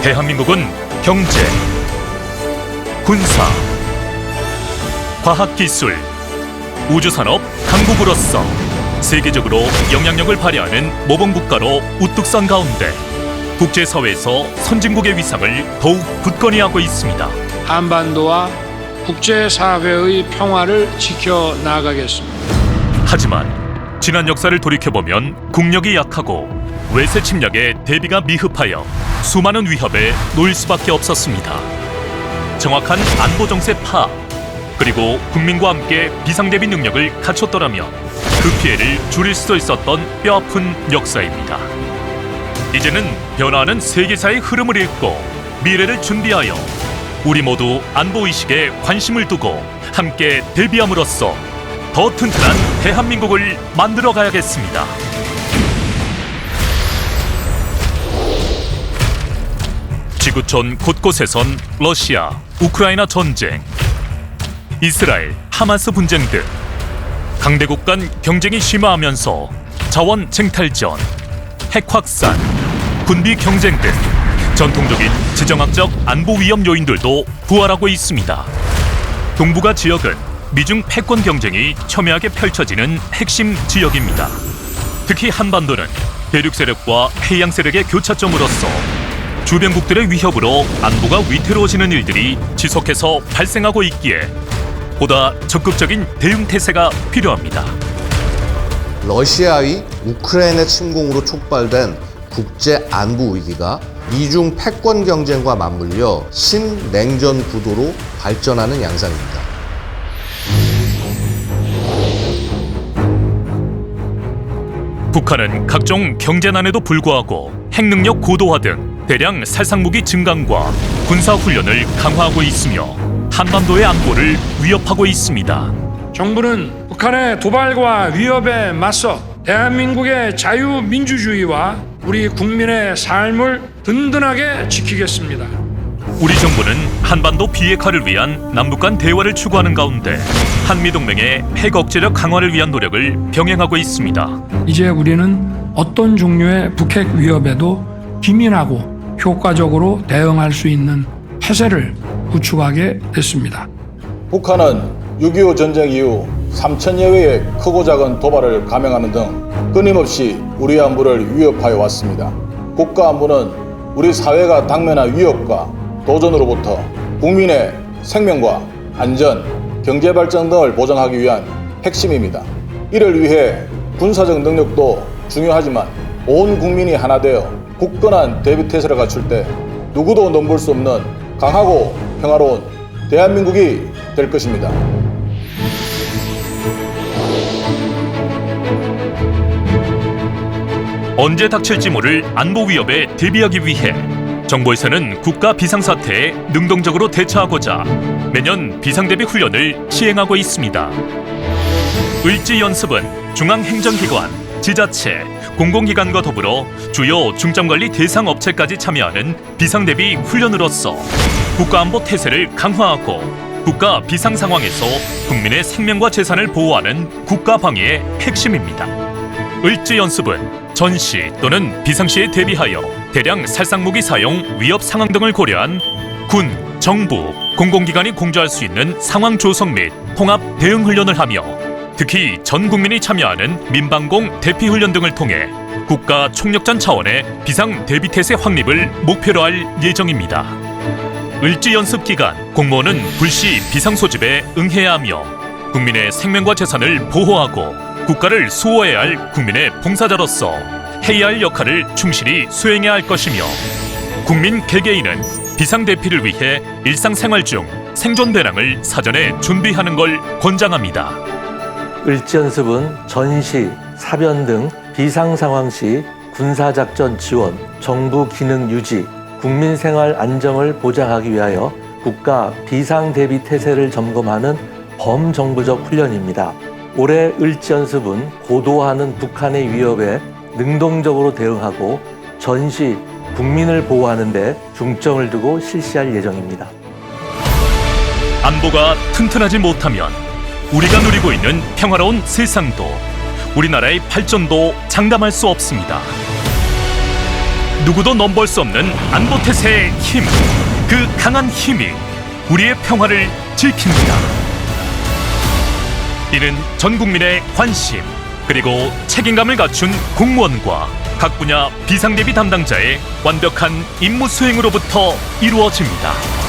대한민국은 경제, 군사, 과학기술, 우주산업 강국으로서 세계적으로 영향력을 발휘하는 모범국가로 우뚝 선 가운데 국제사회에서 선진국의 위상을 더욱 굳건히 하고 있습니다. 한반도와 국제사회의 평화를 지켜나가겠습니다. 하지만 지난 역사를 돌이켜보면 국력이 약하고 외세 침략에 대비가 미흡하여 수많은 위협에 놓일 수밖에 없었습니다. 정확한 안보 정세 파악, 그리고 국민과 함께 비상대비 능력을 갖췄더라면 그 피해를 줄일 수도 있었던 뼈아픈 역사입니다. 이제는 변화하는 세계사의 흐름을 읽고 미래를 준비하여 우리 모두 안보의식에 관심을 두고 함께 대비함으로써 더 튼튼한 대한민국을 만들어 가야겠습니다. 지구촌 곳곳에선 러시아, 우크라이나 전쟁, 이스라엘, 하마스 분쟁 등 강대국 간 경쟁이 심화하면서 자원 쟁탈전, 핵 확산, 군비 경쟁 등 전통적인 지정학적 안보 위험 요인들도 부활하고 있습니다. 동북아 지역은 미중 패권 경쟁이 첨예하게 펼쳐지는 핵심 지역입니다. 특히 한반도는 대륙 세력과 해양 세력의 교차점으로서 주변국들의 위협으로 안보가 위태로워지는 일들이 지속해서 발생하고 있기에 보다 적극적인 대응 태세가 필요합니다. 러시아의 우크라이나 침공으로 촉발된 국제 안보 위기가 미중 패권 경쟁과 맞물려 신냉전 구도로 발전하는 양상입니다. 북한은 각종 경제난에도 불구하고 핵능력 고도화 등 대량 살상무기 증강과 군사훈련을 강화하고 있으며 한반도의 안보를 위협하고 있습니다. 정부는 북한의 도발과 위협에 맞서 대한민국의 자유민주주의와 우리 국민의 삶을 든든하게 지키겠습니다. 우리 정부는 한반도 비핵화를 위한 남북 간 대화를 추구하는 가운데 한미동맹의 핵 억제력 강화를 위한 노력을 병행하고 있습니다. 이제 우리는 어떤 종류의 북핵 위협에도 기민하고 효과적으로 대응할 수 있는 태세를 구축하게 됐습니다. 북한은 6.25 전쟁 이후 3,000여 회의 크고 작은 도발을 감행하는 등 끊임없이 우리 안보를 위협하여 왔습니다. 국가 안보는 우리 사회가 당면한 위협과 도전으로부터 국민의 생명과 안전, 경제 발전 등을 보장하기 위한 핵심입니다. 이를 위해 군사적 능력도 중요하지만 온 국민이 하나 되어 굳건한 대비태세를 갖출 때 누구도 넘볼 수 없는 강하고 평화로운 대한민국이 될 것입니다. 언제 닥칠지 모를 안보 위협에 대비하기 위해 정부에서는 국가 비상사태에 능동적으로 대처하고자 매년 비상대비 훈련을 시행하고 있습니다. 을지연습은 중앙행정기관, 지자체, 공공기관과 더불어 주요 중점관리 대상 업체까지 참여하는 비상대비 훈련으로서 국가안보 태세를 강화하고 국가 비상 상황에서 국민의 생명과 재산을 보호하는 국가방위의 핵심입니다. 을지연습은 전시 또는 비상시에 대비하여 대량 살상무기 사용 위협 상황 등을 고려한 군, 정부, 공공기관이 공조할 수 있는 상황 조성 및 통합 대응 훈련을 하며 특히 전 국민이 참여하는 민방공 대피 훈련 등을 통해 국가 총력전 차원의 비상 대비 태세 확립을 목표로 할 예정입니다. 을지 연습 기간 공무원은 불시 비상 소집에 응해야 하며 국민의 생명과 재산을 보호하고 국가를 수호해야 할 국민의 봉사자로서 해야 할 역할을 충실히 수행해야 할 것이며 국민 개개인은 비상 대피를 위해 일상생활 중 생존 배낭을 사전에 준비하는 걸 권장합니다. 을지연습은 전시, 사변 등 비상 상황 시 군사작전 지원, 정부 기능 유지, 국민 생활 안정을 보장하기 위하여 국가 비상 대비 태세를 점검하는 범정부적 훈련입니다. 올해 을지연습은 고도화하는 북한의 위협에 능동적으로 대응하고 전시, 국민을 보호하는 데 중점을 두고 실시할 예정입니다. 안보가 튼튼하지 못하면 우리가 누리고 있는 평화로운 세상도 우리나라의 발전도 장담할 수 없습니다. 누구도 넘볼 수 없는 안보태세의 힘, 그 강한 힘이 우리의 평화를 지킵니다. 이는 전 국민의 관심, 그리고 책임감을 갖춘 공무원과 각 분야 비상대비 담당자의 완벽한 임무 수행으로부터 이루어집니다.